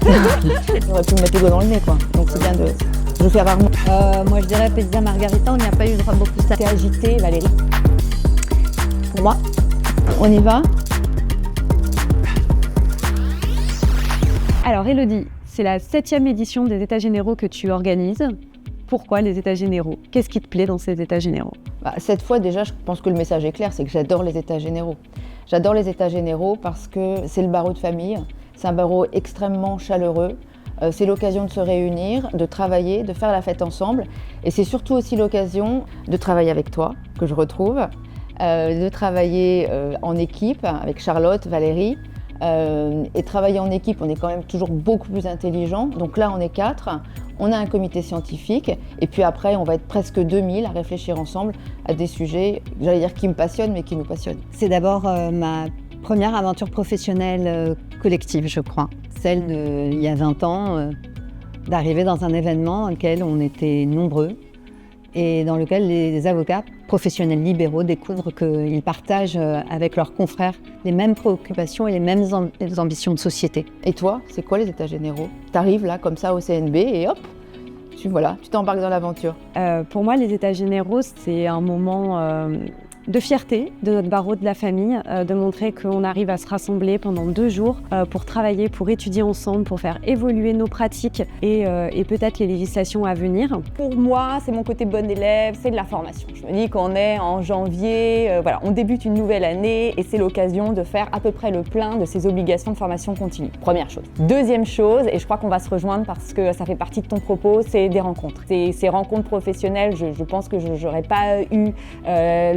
J'aurais pu me mettre le doigt dans le nez, quoi. Donc c'est bien de... Je fais rarement. Moi, je dirais pizza margarita, on n'y a pas eu beaucoup. Ça T'es agitée, Valérie. Pour moi, on y va. Alors Élodie, c'est la 7e édition des États généraux que tu organises. Pourquoi les États généraux? Qu'est-ce qui te plaît dans ces États généraux? Cette fois, déjà, je pense que le message est clair, c'est que j'adore les États généraux. J'adore les États généraux parce que c'est le barreau de famille. C'est un barreau extrêmement chaleureux. C'est l'occasion de se réunir, de travailler, de faire la fête ensemble. Et c'est surtout aussi l'occasion de travailler avec toi, que je retrouve, de travailler en équipe avec Charlotte, Valérie. Et travailler en équipe, on est quand même toujours beaucoup plus intelligent. Donc là, on est 4. On a un comité scientifique. Et puis après, on va être presque 2000 à réfléchir ensemble à des sujets, j'allais dire qui me passionnent, mais qui nous passionnent. C'est d'abord ma première aventure professionnelle collective, je crois. Celle d'il y a 20 ans, d'arriver dans un événement dans lequel on était nombreux et dans lequel les avocats professionnels libéraux découvrent qu'ils partagent avec leurs confrères les mêmes préoccupations et les mêmes ambitions de société. Et toi, c'est quoi les États généraux? T'arrives là, comme ça, au CNB et hop, tu t'embarques dans l'aventure. Pour moi, les États généraux, c'est un moment de fierté de notre barreau de la famille, de montrer qu'on arrive à se rassembler pendant 2 jours pour travailler, pour étudier ensemble, pour faire évoluer nos pratiques et peut-être les législations à venir. Pour moi, c'est mon côté bon élève, c'est de la formation. Je me dis qu'on est en janvier, on débute une nouvelle année et c'est l'occasion de faire à peu près le plein de ces obligations de formation continue. Première chose. Deuxième chose, et je crois qu'on va se rejoindre parce que ça fait partie de ton propos, c'est des rencontres. Ces rencontres professionnelles, je pense que je n'aurais pas eu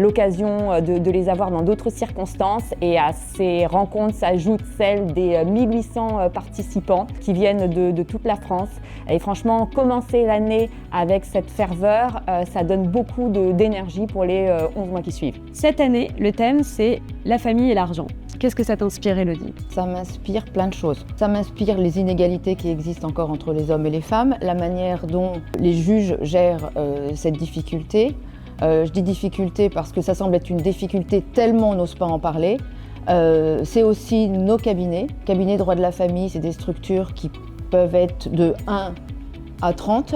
l'occasion de les avoir dans d'autres circonstances, et à ces rencontres s'ajoutent celles des 1800 participants qui viennent de toute la France. Et franchement, commencer l'année avec cette ferveur, ça donne beaucoup d'énergie pour les 11 mois qui suivent. Cette année, le thème, c'est la famille et l'argent. Qu'est-ce que ça t'inspire, Élodie? Ça m'inspire plein de choses. Ça m'inspire les inégalités qui existent encore entre les hommes et les femmes, la manière dont les juges gèrent cette difficulté. Je dis difficulté parce que ça semble être une difficulté tellement on n'ose pas en parler. C'est aussi nos cabinets. Cabinets droit de la famille, c'est des structures qui peuvent être de 1 à 30.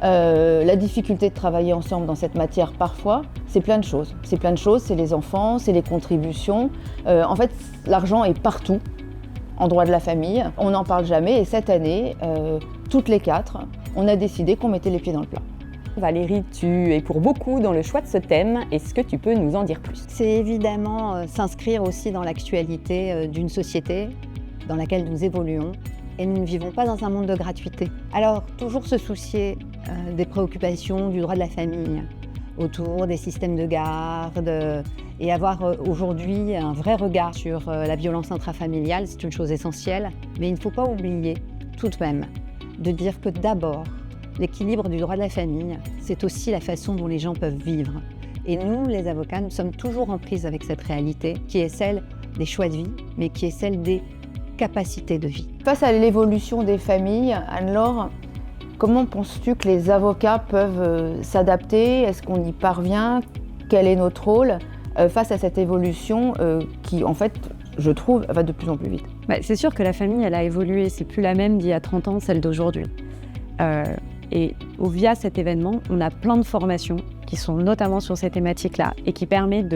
La difficulté de travailler ensemble dans cette matière parfois, c'est plein de choses. C'est plein de choses, c'est les enfants, c'est les contributions. En fait, l'argent est partout en droit de la famille. On n'en parle jamais et cette année, toutes les 4, on a décidé qu'on mettait les pieds dans le plat. Valérie, tu es pour beaucoup dans le choix de ce thème. Est-ce que tu peux nous en dire plus? C'est évidemment s'inscrire aussi dans l'actualité d'une société dans laquelle nous évoluons et nous ne vivons pas dans un monde de gratuité. Alors, toujours se soucier des préoccupations du droit de la famille autour des systèmes de garde et avoir aujourd'hui un vrai regard sur la violence intrafamiliale, c'est une chose essentielle. Mais il ne faut pas oublier tout de même de dire que d'abord, l'équilibre du droit de la famille, c'est aussi la façon dont les gens peuvent vivre. Et nous, les avocats, nous sommes toujours en prise avec cette réalité qui est celle des choix de vie, mais qui est celle des capacités de vie. Face à l'évolution des familles, Anne-Laure, comment penses-tu que les avocats peuvent s'adapter? Est-ce qu'on y parvient? Quel est notre rôle face à cette évolution qui, en fait, je trouve, va de plus en plus vite? C'est sûr que la famille, elle a évolué. C'est plus la même d'il y a 30 ans, celle d'aujourd'hui. Et via cet événement, on a plein de formations qui sont notamment sur ces thématiques-là et qui permettent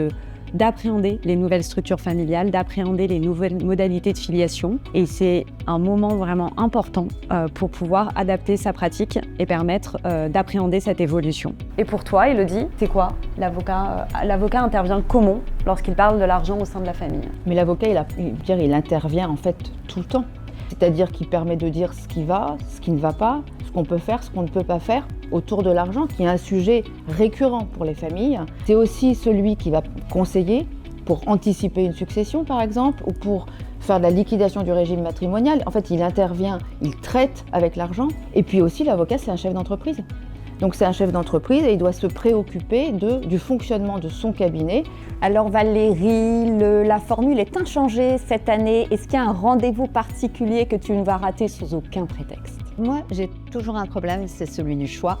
d'appréhender les nouvelles structures familiales, d'appréhender les nouvelles modalités de filiation. Et c'est un moment vraiment important pour pouvoir adapter sa pratique et permettre d'appréhender cette évolution. Et pour toi, Élodie, c'est quoi l'avocat? L'avocat intervient comment lorsqu'il parle de l'argent au sein de la famille? Mais l'avocat, il intervient en fait tout le temps. C'est-à-dire qu'il permet de dire ce qui va, ce qui ne va pas, ce qu'on peut faire, ce qu'on ne peut pas faire autour de l'argent, qui est un sujet récurrent pour les familles. C'est aussi celui qui va conseiller pour anticiper une succession, par exemple, ou pour faire de la liquidation du régime matrimonial. En fait, il intervient, il traite avec l'argent. Et puis aussi, l'avocat, c'est un chef d'entreprise. Donc c'est un chef d'entreprise et il doit se préoccuper du fonctionnement de son cabinet. Alors Valérie, la formule est inchangée cette année. Est-ce qu'il y a un rendez-vous particulier que tu ne vas rater sous aucun prétexte? Moi, j'ai toujours un problème, c'est celui du choix.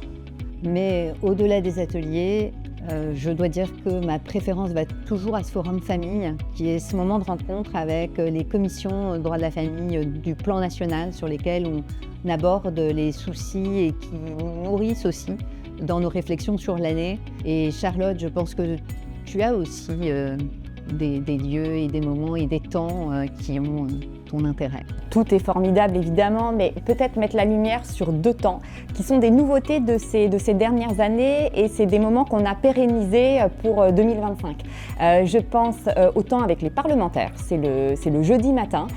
Mais au-delà des ateliers, Je dois dire que ma préférence va toujours à ce forum famille, qui est ce moment de rencontre avec les commissions droits de la famille du plan national sur lesquelles on aborde les soucis et qui nous nourrissent aussi dans nos réflexions sur l'année. Et Charlotte, je pense que tu as aussi des lieux et des moments et des temps qui ont ton intérêt. Tout est formidable évidemment, mais peut-être mettre la lumière sur 2 temps qui sont des nouveautés de ces dernières années et c'est des moments qu'on a pérennisés pour 2025. Je pense au temps avec les parlementaires, c'est le jeudi matin.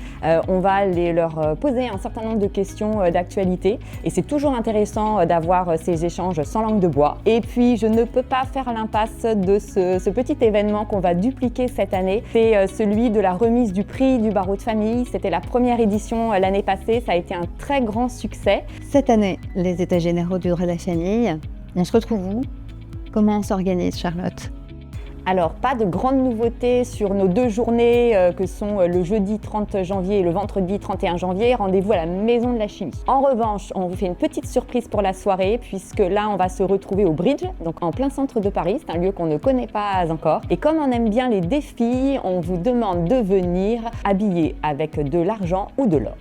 On va leur poser un certain nombre de questions d'actualité et c'est toujours intéressant d'avoir ces échanges sans langue de bois. Et puis je ne peux pas faire l'impasse de ce petit événement qu'on va dupliquer cette année. C'est celui de la remise du prix du barreau de famille. C'était la première édition l'année passée, ça a été un très grand succès. Cette année, les États généraux du droit de la famille, on se retrouve où? Comment on s'organise, Charlotte? Alors, pas de grandes nouveautés sur nos 2 journées que sont le jeudi 30 janvier et le vendredi 31 janvier. Rendez-vous à la Maison de la Chimie. En revanche, on vous fait une petite surprise pour la soirée puisque là, on va se retrouver au Bridge, donc en plein centre de Paris. C'est un lieu qu'on ne connaît pas encore. Et comme on aime bien les défis, on vous demande de venir habillé avec de l'argent ou de l'or.